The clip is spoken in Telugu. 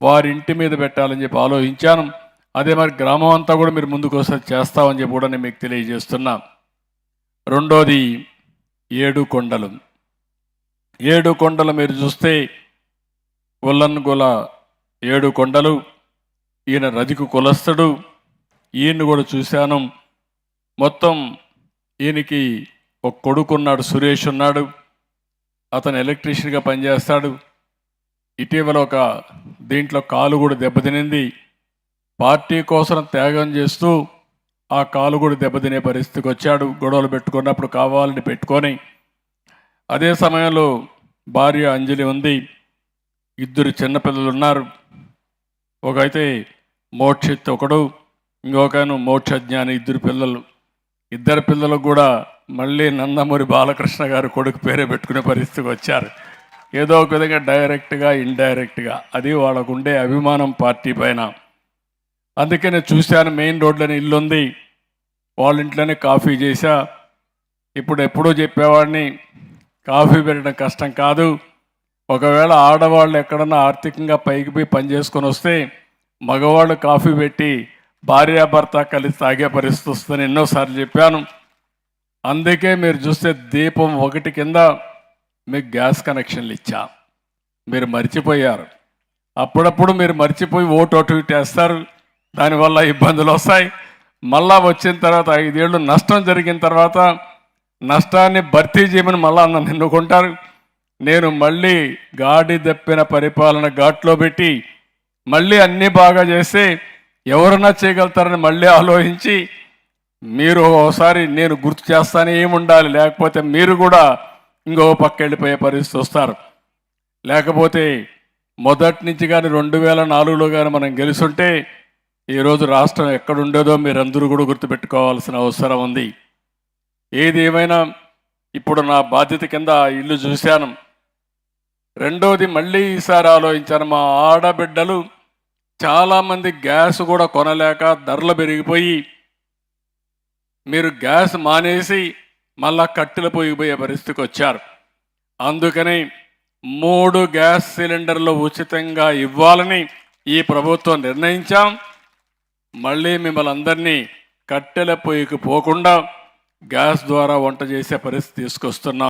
వారి ఇంటి మీద పెట్టాలని చెప్పి ఆలోచించాను. అదే మరి గ్రామం అంతా కూడా మీరు ముందుకు వస్తే చేస్తామని చెప్పి కూడా నేను మీకు తెలియజేస్తున్నా. రెండోది 7 కొండలు. 7 కొండలు మీరు చూస్తే గొల్లన్గొల 7 కొండలు. ఈయన రజికు కులస్తుడు. ఈయన్ని కూడా చూశాను. మొత్తం ఈయనకి ఒక కొడుకున్నాడు, సురేష్ ఉన్నాడు. అతను ఎలక్ట్రీషియన్గా పనిచేస్తాడు. ఇటీవల ఒక దీంట్లో కాలు కూడా దెబ్బతినింది. పార్టీ కోసం త్యాగం చేస్తూ ఆ కాలు కూడా దెబ్బతినే పరిస్థితికి వచ్చాడు. గొడవలు పెట్టుకున్నప్పుడు కావాలని పెట్టుకొని. అదే సమయంలో భార్య అంజలి ఉంది. 2 చిన్నపిల్లలు ఉన్నారు. ఒకైతే మోక్షిత్ ఒకడు, ఇంకొకను మోక్షజ్ఞాని. 2 పిల్లలు. 2 పిల్లలకు కూడా మళ్ళీ నందమూరి బాలకృష్ణ గారు కొడుకు పేరే పెట్టుకునే పరిస్థితికి వచ్చారు. ఏదో ఒక విధంగా డైరెక్ట్గా ఇండైరెక్ట్గా అది వాళ్ళకు ఉండే అభిమానం పార్టీ పైన. అందుకే నేను చూశాను, మెయిన్ రోడ్లోనే ఇల్లు ఉంది, వాళ్ళ ఇంట్లోనే కాఫీ చేశా. ఎప్పుడూ చెప్పేవాడిని, కాఫీ పెట్టడం కష్టం కాదు. ఒకవేళ ఆడవాళ్ళు ఎక్కడన్నా ఆర్థికంగా పైకి పోయి పనిచేసుకొని వస్తే మగవాళ్ళు కాఫీ పెట్టి భార్యాభర్త కలిసి తాగే పరిస్థితి వస్తుందని ఎన్నోసార్లు చెప్పాను. అందుకే మీరు చూస్తే దీపం 1 కింద మీకు గ్యాస్ కనెక్షన్లు ఇచ్చా. మీరు మర్చిపోయారు. అప్పుడప్పుడు మీరు మర్చిపోయి ఓటు అటు ఇటు వేస్తారు. దానివల్ల ఇబ్బందులు వస్తాయి. మళ్ళా వచ్చిన తర్వాత 5 ఏళ్ళు నష్టం జరిగిన తర్వాత నష్టాన్ని భర్తీ చేయమని మళ్ళా నన్ను ఎన్నుకుంటారు. నేను మళ్ళీ గాడి దప్పిన పరిపాలన ఘాట్లో పెట్టి మళ్ళీ అన్నీ బాగా చేస్తే ఎవరన్నా చేయగలుగుతారని మళ్ళీ ఆలోచించి మీరు ఒకసారి నేను గుర్తు చేస్తానే ఏముండాలి. లేకపోతే మీరు కూడా ఇంకో పక్క వెళ్ళిపోయే పరిస్థితి వస్తారు. లేకపోతే మొదటి నుంచి కానీ 2004లో కానీ మనం గెలుచుంటే ఈరోజు రాష్ట్రం ఎక్కడుండేదో మీరందరూ కూడా గుర్తుపెట్టుకోవాల్సిన అవసరం ఉంది. ఏది ఏమైనా ఇప్పుడు నా బాధ్యత కింద ఇల్లు చూశాను. రెండోది మళ్ళీ ఈసారి ఆలోచించాను. మా ఆడబిడ్డలు చాలామంది గ్యాస్ కూడా కొనలేక ధరలు పెరిగిపోయి మీరు గ్యాస్ మానేసి మళ్ళా కట్టెలు పోయిపోయే పరిస్థితికి వచ్చారు. అందుకని 3 గ్యాస్ సిలిండర్లు ఉచితంగా ఇవ్వాలని ఈ ప్రభుత్వం నిర్ణయించాం. మళ్ళీ మిమ్మల్ని అందరినీ కట్టెల పొయ్యికి పోకుండా గ్యాస్ ద్వారా వంట చేసే పరిస్థితి తీసుకొస్తున్నాం.